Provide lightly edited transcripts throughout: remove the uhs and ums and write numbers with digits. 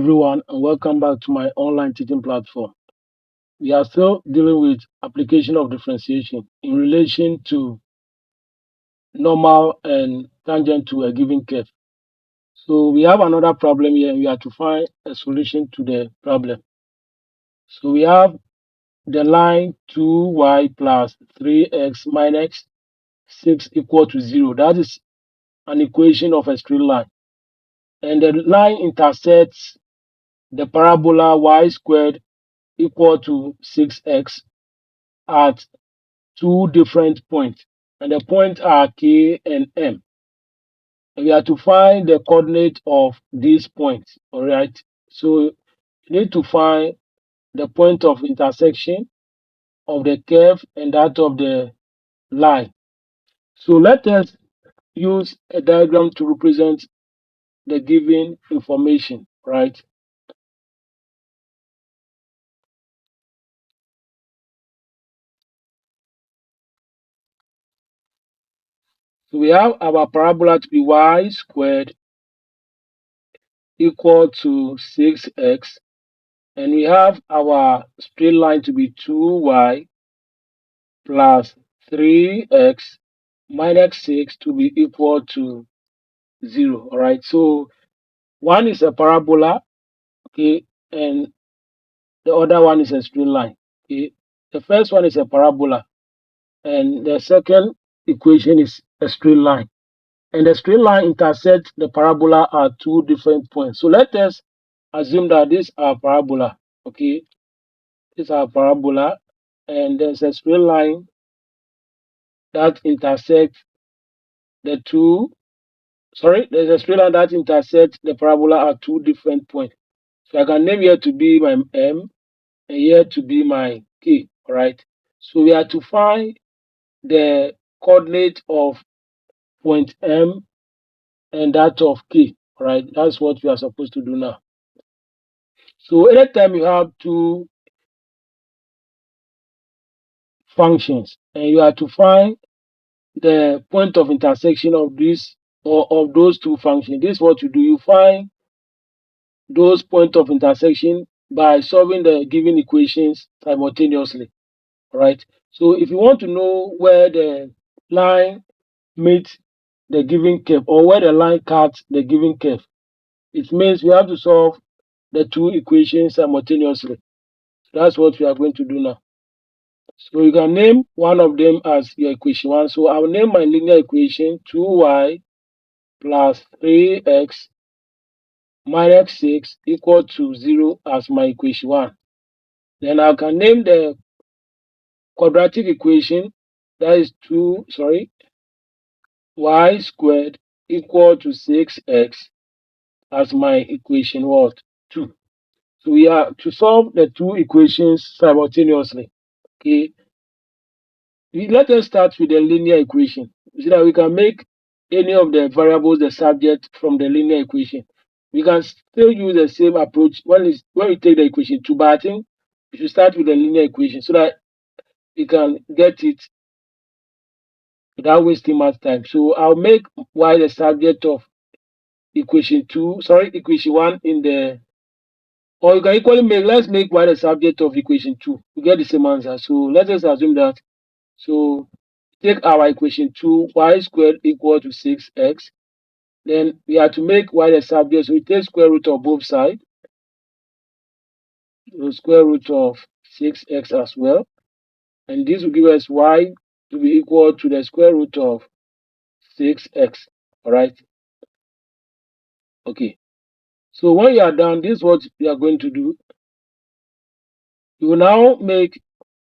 everyone, and welcome back to my online teaching platform. We are still dealing with application of differentiation in relation to normal and tangent to a given curve. So we have another problem here, and we have to find a solution to the problem. So we have the line 2y plus 3x minus 6 equal to 0. That is an equation of a straight line. And the line intersects the parabola y squared equal to 6x at two different points, and the points are K and M. And we have to find the coordinate of these points. All right. So you need to find the point of intersection of the curve and that of the line. So let us use a diagram to represent the given information, right? So we have our parabola to be y squared equal to 6x, and we have our straight line to be 2y plus 3x minus 6 to be equal to 0. All right. So one is a parabola, okay, and the other one is a straight line. Okay. The first one is a parabola, and the second equation is a straight line. And the straight line intersects the parabola at two different points. So let us assume that this is our parabola. Okay, this is our parabola, and there's a straight line that intersects the two. Sorry, there's a straight line that intersects the parabola at two different points. So I can name here to be my M and here to be my K. All right. So we have to find the coordinate of point M and that of K. All right. That's what we are supposed to do now. So anytime you have two functions and you have to find the point of intersection of this or of those two functions, this is what you do. You find those points of intersection by solving the given equations simultaneously. Right. So if you want to know where the line meets the given curve or where the line cuts the given curve, it means we have to solve the two equations simultaneously. That's what we are going to do now. So you can name one of them as your equation 1. So I'll name my linear equation 2y plus 3x minus 6 equal to 0 as my equation 1. Then I can name the quadratic equation, that is y squared equal to 6x as my equation what? 2. So we have to solve the two equations simultaneously. Okay. Let us start with the linear equation so that we can make any of the variables the subject from the linear equation. We can still use the same approach when we take the equation 2, but I think we should start with the linear equation so that we can get it without wasting much time. So I'll make y the subject of equation 1 in the, or you can equally make, let's make y the subject of equation 2. We get the same answer. So let us assume that. So take our equation 2, y squared equal to 6x. Then we have to make y the subject. So we take square root of both sides. So square root of 6x as well. And this will give us y to be equal to the square root of 6x. All right. Okay. So when you are done, this is what you are going to do. You will now make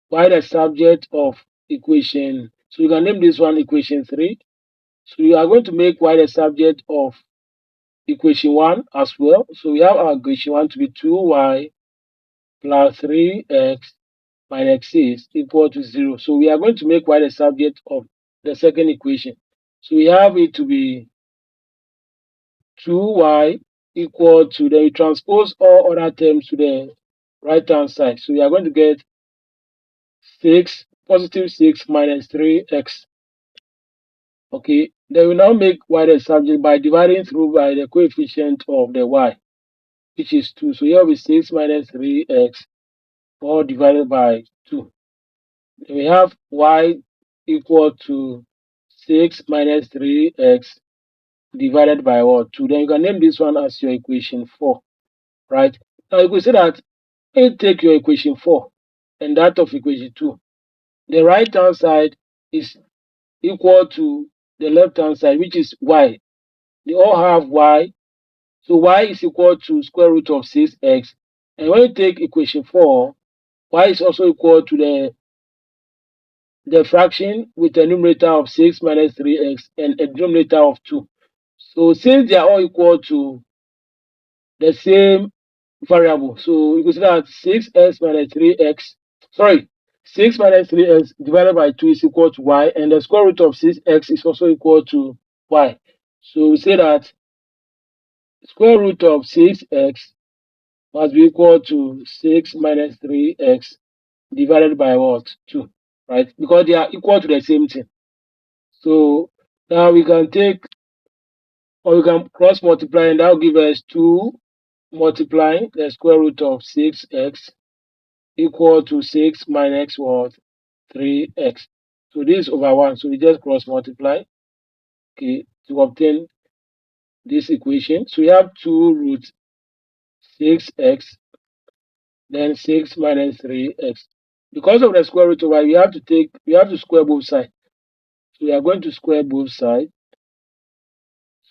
y the subject of equation. So you can name this one equation 3. So you are going to make y the subject of equation 1 as well. So we have our equation 1 to be 2y plus 3x minus 6 equal to 0. So we are going to make y the subject of the second equation. So we have it to be 2y equal to, then we transpose all other terms to the right hand side. So we are going to get 6 positive 6 minus 3x. Okay, then we now make y the subject by dividing through by the coefficient of the y. which is 2. So here will be 6 minus 3x all divided by 2. Then we have y equal to 6 minus 3x divided by what? 2. Then you can name this one as your equation 4, right? Now you could say that when you take your equation 4 and that of equation 2, the right hand side is equal to the left hand side, which is y. They all have y. So y is equal to square root of 6x. And when you take equation 4, y is also equal to the fraction with a numerator of 6 minus 3x and a denominator of 2. So since they are all equal to the same variable, so you can say that 6x minus 3x, sorry, 6 minus 3x divided by 2 is equal to y, and the square root of 6x is also equal to y. So we say that square root of 6x must be equal to 6 minus 3x divided by what? 2, right? Because they are equal to the same thing. So now we can take, or we can cross multiply, and that will give us 2 multiplying the square root of 6x equal to 6 minus what? 3x. So this is over 1. So we just cross multiply, okay, to obtain this equation. So we have 2 root 6x, then 6 minus 3x. Because of the square root of y, we have to square both sides. So we are going to square both sides.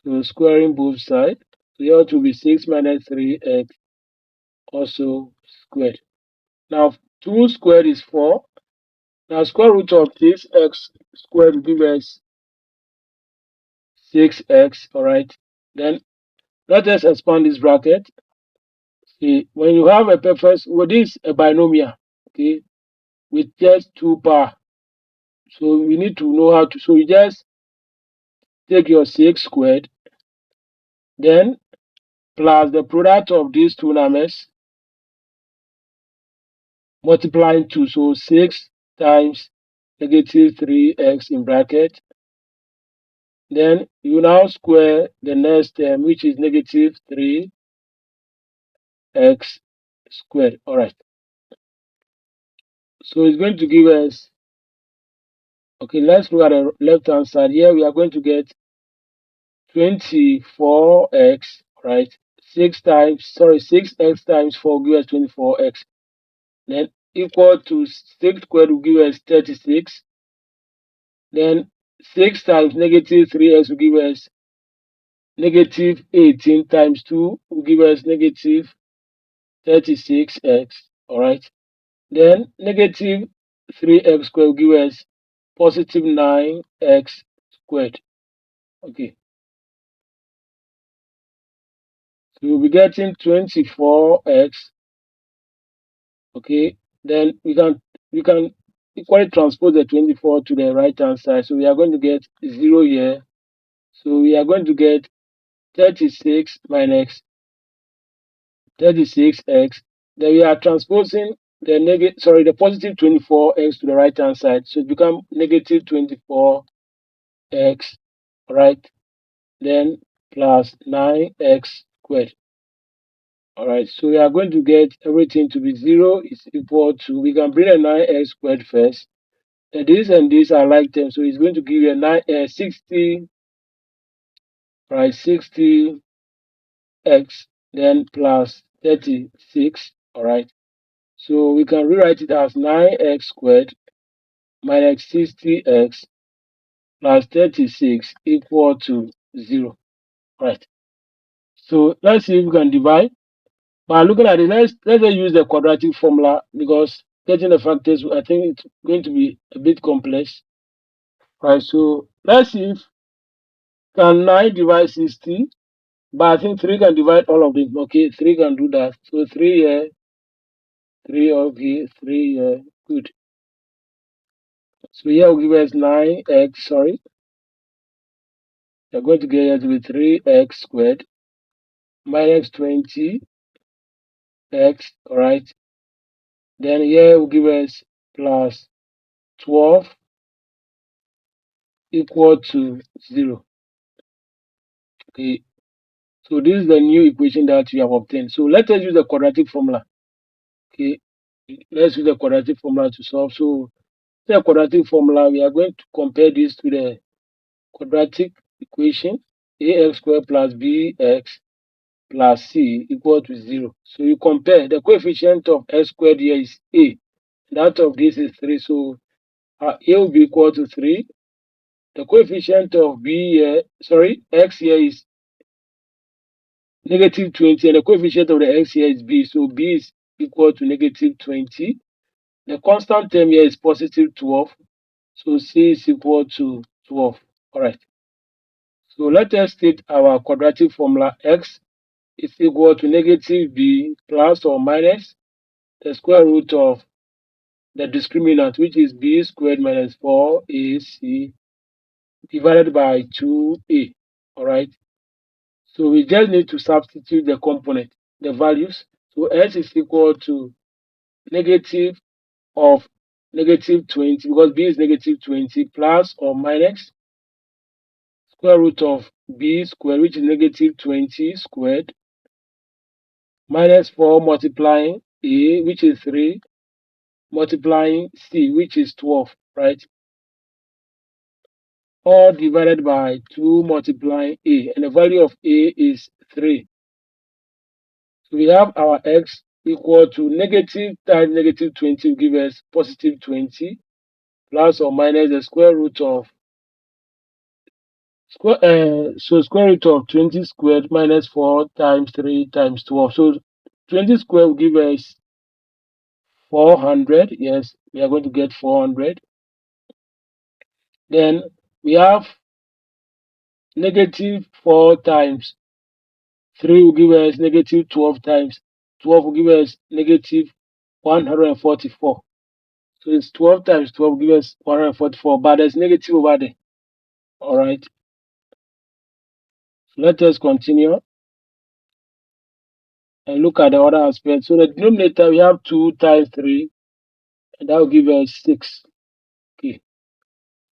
So squaring both sides. So here to be 6 minus 3x also squared. Now 2 squared is 4. Now square root of 6x squared will give us 6x, alright. Then let us expand this bracket. See, when you have a perfect, well, this is a binomial, okay, with just 2 power. So we need to know how to, so you just take your 6 squared, then plus the product of these two numbers multiplying 2. So 6 times negative 3x in bracket. Then you now square the next term, which is negative 3x squared. All right. So it's going to give us, okay, let's look at the left hand side. Here we are going to get 24x, right? 6x times 4 give us 24x. Then equal to 6 squared will give us 36. Then 6 times negative 3x will give us negative 18 times 2 will give us negative 36x. Alright. Then negative 3x squared will give us positive 9x squared. Okay. So we'll be getting 24x. Okay. Then we can equally transpose the 24 to the right hand side. So we are going to get 0 here. So we are going to get 36 minus 36x. Then we are transposing the positive 24x to the right hand side. So it becomes negative 24x, right? Then plus 9x squared. Alright, so we are going to get everything to be 0 is equal to, we can bring a 9x squared first. And this are like terms, so it's going to give you a 60, right? 60x, then plus 36, alright. So we can rewrite it as 9x squared minus 60x plus 36 equal to 0. Right. So let's see if we can divide. By looking at it, let's just use the quadratic formula because getting the factors, I think it's going to be a bit complex. Right. So let's see if can 9 divide 60, but I think 3 can divide all of them. Okay, 3 can do that. So 3 here, 3 okay, 3 here, good. So here will give us 9x, sorry. You're going to get here to be 3x squared minus 20x, alright. Then here will give us plus 12 equal to 0. Okay. So this is the new equation that we have obtained. So let us use the quadratic formula. Okay, let's use the quadratic formula to solve. So the quadratic formula, we are going to compare this to the quadratic equation ax squared plus bx plus c equal to 0. So you compare the coefficient of x squared here is a, that of this is 3. So a will be equal to 3. The coefficient of x here is negative 20, and the coefficient of the x here is b. So b is equal to negative 20. The constant term here is positive 12. So c is equal to 12. All right. So let us state our quadratic formula. X is equal to negative b plus or minus the square root of the discriminant, which is b squared minus 4ac divided by 2a. All right. So we just need to substitute the component, the values. So s is equal to negative of negative 20, because b is negative 20, plus or minus square root of b squared, which is negative 20 squared, minus 4 multiplying a, which is 3, multiplying c, which is 12, right? All divided by 2 multiplying a, and the value of a is 3. So we have our x equal to negative times negative 20 will give us positive 20, plus or minus the square root of square root of 20 squared minus 4 times 3 times 12. So 20 squared will give us 400. Yes, we are going to get 400. Then we have negative 4 times 3 will give us negative 12 times 12 will give us negative 144. So it's 12 times 12 will give us 144, but there's negative over there. All right. So let us continue and look at the other aspect. So the denominator, we have 2 times 3, and that will give us 6. Okay.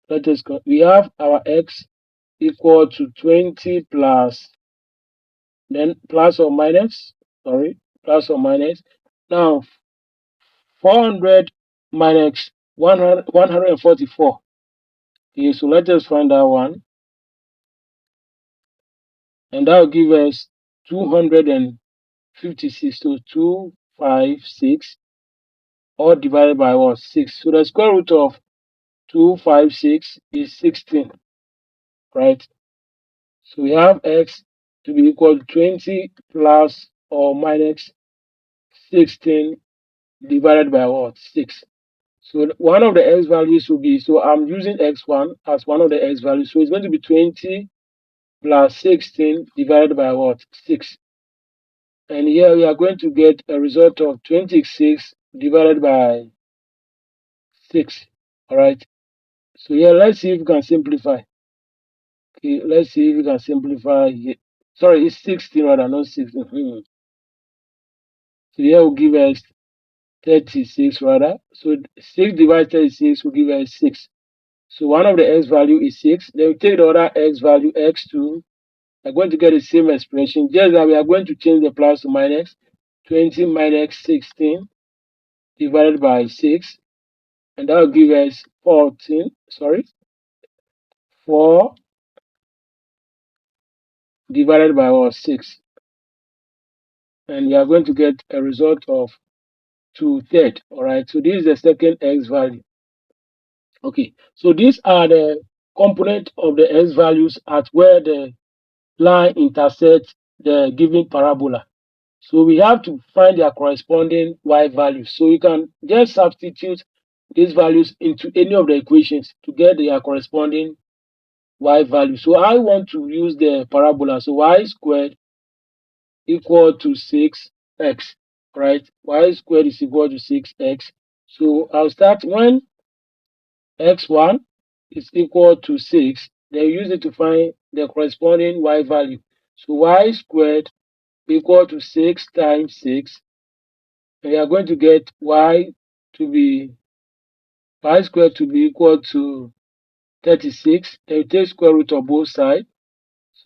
Let us go. We have our x equal to 20 plus, then plus or minus, sorry, plus or minus. Now 400 minus 144. Okay, so let us find that one, and that will give us 256. So 256, all divided by what? 6. So the square root of 256 is 16, right? So we have x to be equal to 20 plus or minus 16 divided by what? 6. So one of the x values will be, so I'm using x1 as one of the x values. So it's going to be 20 plus 16 divided by what? 6. And here we are going to get a result of 26 divided by 6. All right. So here, let's see if we can simplify. Okay, let's see if we can simplify here. Sorry, it's 16 rather, not 16. So here will give us 36 rather. So 6 divided 36 will give us 6. So one of the x value is 6. Then we take the other x value, x2. We're going to get the same expression, just that we are going to change the plus to minus. 20 minus 16 divided by 6. And that will give us 4 divided by what? 6. And we are going to get a result of 2/3. All right. So this is the second x value. Okay. So these are the component of the x values at where the line intersects the given parabola. So we have to find their corresponding y values. So you can just substitute these values into any of the equations to get their corresponding y value. So I want to use the parabola. So y squared equal to 6x, right? Y squared is equal to 6x. So I'll start when x1 is equal to 6, then use it to find the corresponding y value. So y squared equal to 6 times 6, and we are going to get y squared to be equal to 36. Then we take square root of both sides.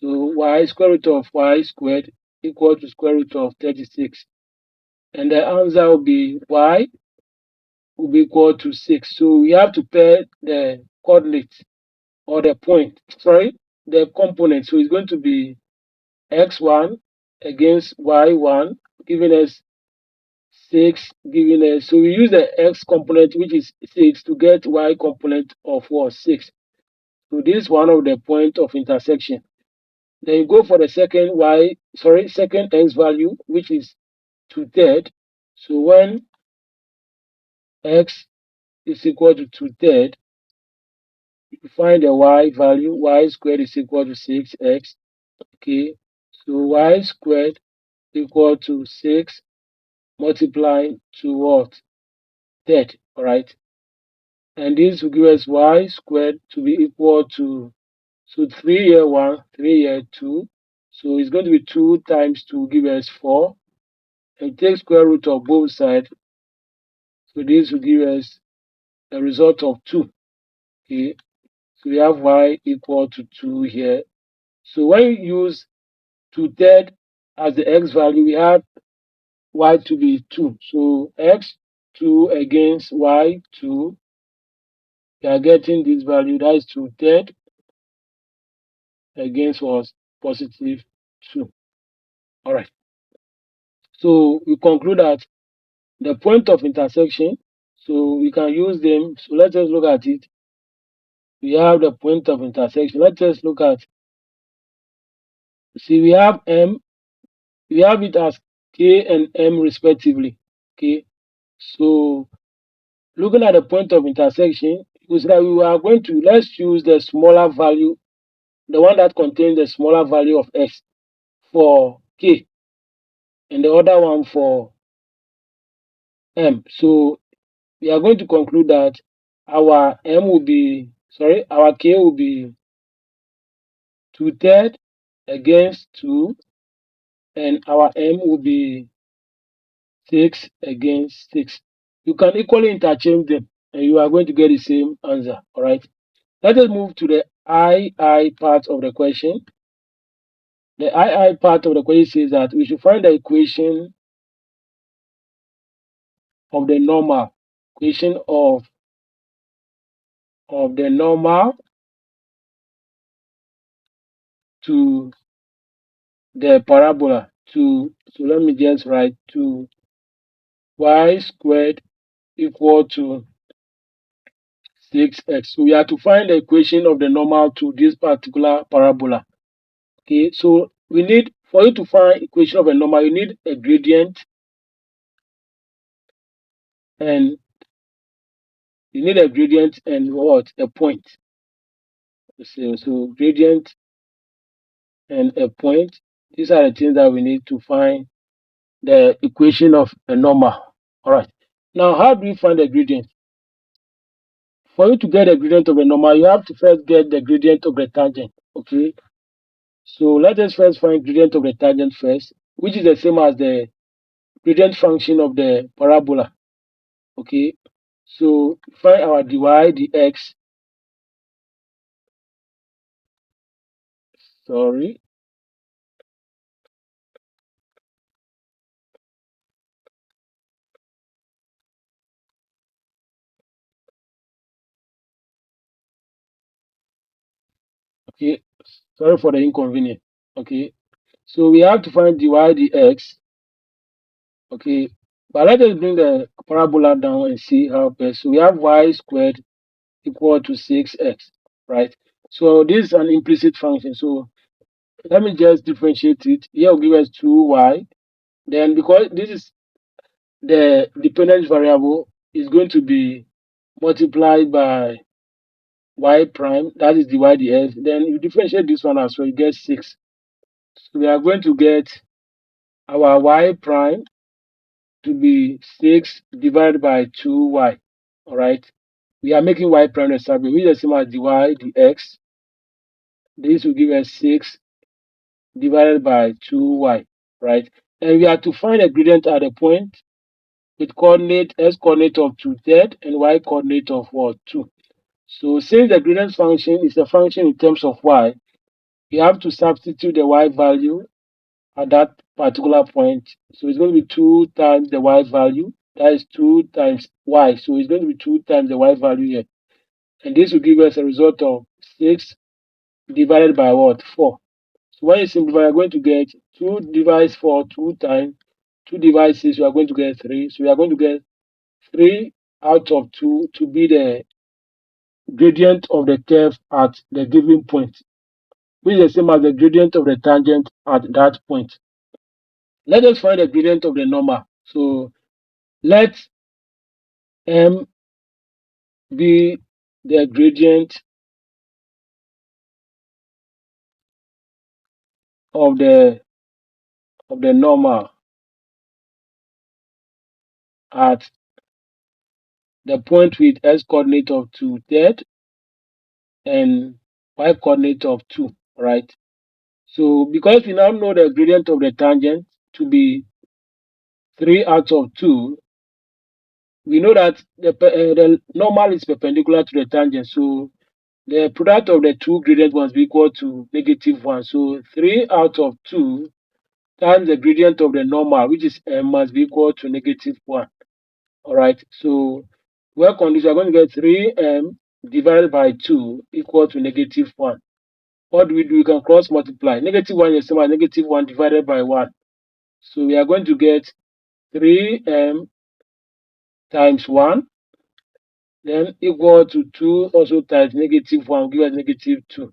So y square root of y squared equal to square root of 36. And the answer will be y will be equal to 6. So we have to pair the coordinates or the point, sorry, the component. So it's going to be x1 against y1, giving us 6, giving us, so we use the x component, which is 6, to get y component of what? 6. So this is one of the point of intersection. Then you go for the second x value, which is 2/3. So when x is equal to 2/3, you find the y value, y squared is equal to 6x. Okay, so y squared equal to 6 multiplying to what? Third, all right? And this will give us y squared to be equal to, so 3 here 1, 3 here 2. So it's going to be 2 times 2 give us 4. And take square root of both sides. So this will give us a result of 2. Okay, so we have y equal to 2 here. So when you use 2/3 as the x value, we have y to be 2. So x2 against y2, we are getting this value, that is 2/3 against was positive 2. All right. So we conclude that the point of intersection, so we can use them. So let's just look at it. We have the point of intersection. Let's just look at, see, we have m, we have it as k and m respectively. Okay. So looking at the point of intersection, we say that we are going to, let's use the smaller value, the one that contains the smaller value of x for k, and the other one for m. So we are going to conclude that our m will be, sorry, our k will be 2/3 against 2, and our m will be 6 against 6. You can equally interchange them, and you are going to get the same answer. All right. Let us move to the II part of the question. The II part of the question says that we should find the equation of the normal, equation of the normal to the parabola, to, so let me just write, to y squared equal to 6x. So we have to find the equation of the normal to this particular parabola. Okay, so we need, for you to find equation of a normal, you need a gradient, and you need a gradient and what? A point. So gradient and a point. These are the things that we need to find the equation of a normal. All right. Now, how do we find the gradient? For you to get the gradient of a normal, you have to first get the gradient of the tangent. Okay. So let us first find gradient of the tangent first, which is the same as the gradient function of the parabola. Okay. So find our dy dx. Sorry. Okay. Sorry for the inconvenience. Okay. So we have to find dy dx. Okay. But let us bring the parabola down and see how best. So we have y squared equal to 6x, right? So this is an implicit function. So let me just differentiate it. Here will give us 2y. Then because this is the dependent variable, is going to be multiplied by y prime, that is dy dx. Then you differentiate this one as well, you get 6. So we are going to get our y prime to be 6 divided by 2y. All right. We are making y prime the subject, which is the same as dy dx. This will give us 6 divided by 2y, right? And we have to find a gradient at a point with coordinate, x coordinate of 2/3 and y coordinate of what? 2. So since the gradient function is a function in terms of y, you have to substitute the y value at that particular point. So it's going to be 2 times the y value. That is 2 times y. So it's going to be 2 times the y value here. And this will give us a result of 6 divided by what? 4. So when you simplify, you're going to get 2 divides 4 2 times. 2 divides 6, you are going to get 3. So we are going to get 3 out of 2 to be the gradient of the curve at the given point, which is the same as the gradient of the tangent at that point. Let us find the gradient of the normal. So let m be the gradient of the normal at the point with x coordinate of 2/3 and y coordinate of 2, right? So because we now know the gradient of the tangent to be 3 out of 2, we know that the normal is perpendicular to the tangent. So the product of the two gradients must be equal to -1. So 3 out of 2 times the gradient of the normal, which is m, must be equal to -1. All right. So work on this. We're going to get 3m divided by 2 equal to -1. What do? We can cross multiply. -1 is the same as -1 divided by 1. So we are going to get 3m times 1, then equal to 2 also times -1 give us -2.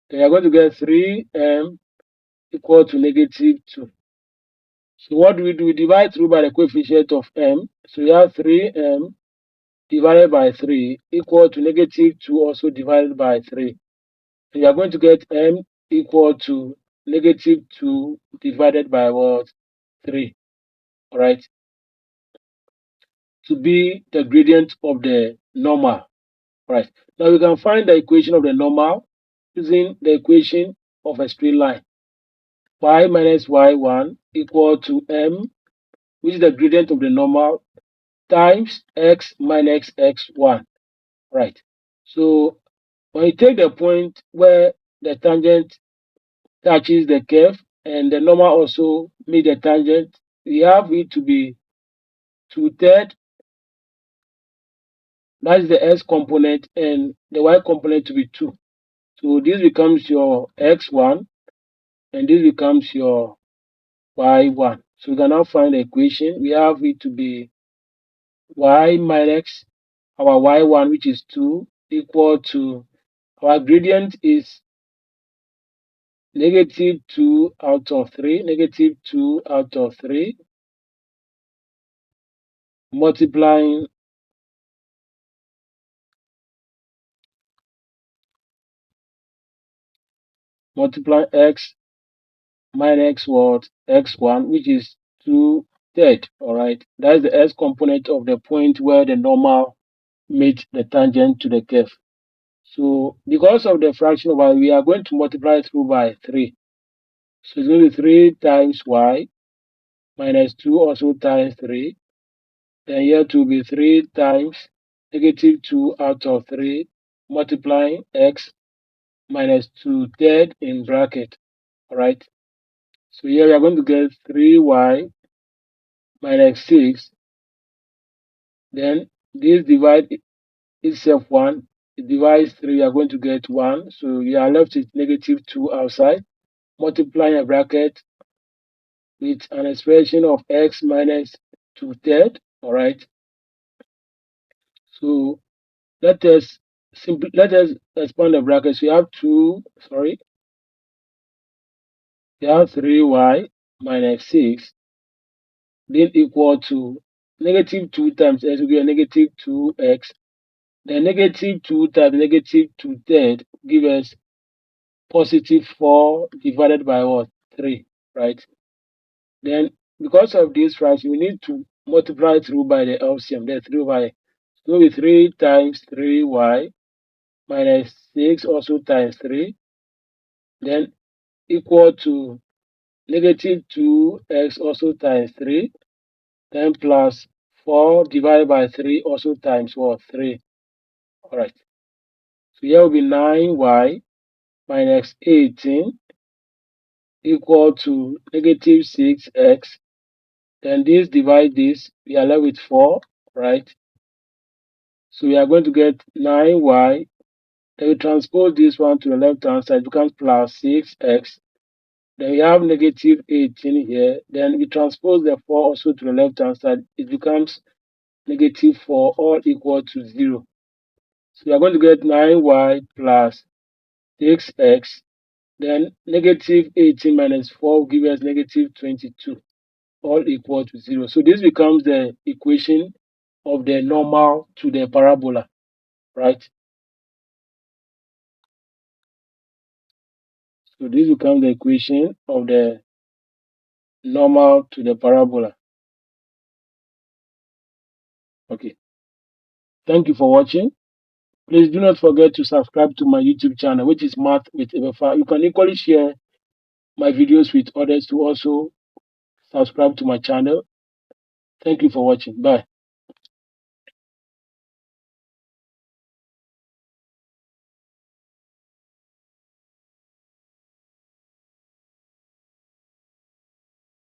Then you are going to get 3m equal to -2. So what do? We divide through by the coefficient of m. So you have 3m divided by 3 equal to -2 also divided by 3. And you are going to get m equal to -2 divided by what? 3. All right. To be the gradient of the normal. Right. Now we can find the equation of the normal using the equation of a straight line. Y minus y1 equal to m, which is the gradient of the normal, times x minus x1. Right. So when you take the point where the tangent touches the curve and the normal also meet the tangent, we have it to be 2/3. That's the x component, and the y component to be 2. So this becomes your x1 and this becomes your y1. So we can now find the equation. We have it to be y minus our y1, which is 2, equal to our gradient is -2 out of 3, -2 out of 3, multiplying x minus what? X1, which is 2/3. All right. That is the x component of the point where the normal meets the tangent to the curve. So because of the fraction of y, we are going to multiply through by 3. So it's going to be 3 times y minus 2 also times 3. Then here to be 3 times -2 out of 3 multiplying x minus 2/3 in bracket. All right. So here we are going to get 3y minus 6. Then this divide itself 1. It divides 3, we are going to get 1. So we are left with -2 outside. Multiplying a bracket with an expression of x minus 2/3. All right. So let us expand the brackets. We have 3y minus 6 then equal to -2 times x will give a -2x. Then -2 times -2/3 give us +4 divided by what? 3, right? Then because of this fraction, we need to multiply through by the LCM. That's 3y. So with 3 times 3y minus 6 also times 3, then equal to -2x also times 3, then plus 4 divided by 3 also times what? 3. All right. So here will be 9y minus 18 equal to negative 6x. Then this divide this, we are left with 4, right? So we are going to get 9y. Then we transpose this one to the left hand side, it becomes plus 6x. Then we have negative 18 here. Then we transpose the 4 also to the left hand side, it becomes negative 4, all equal to 0. So we are going to get 9y plus 6x. Then negative 18 minus 4 will give us negative 22, all equal to 0. So this becomes the equation of the normal to the parabola, right? So this becomes the equation of the normal to the parabola. Okay. Thank you for watching. Please do not forget to subscribe to my YouTube channel, which is Math with Ebefa. You can equally share my videos with others to also subscribe to my channel. Thank you for watching. Bye.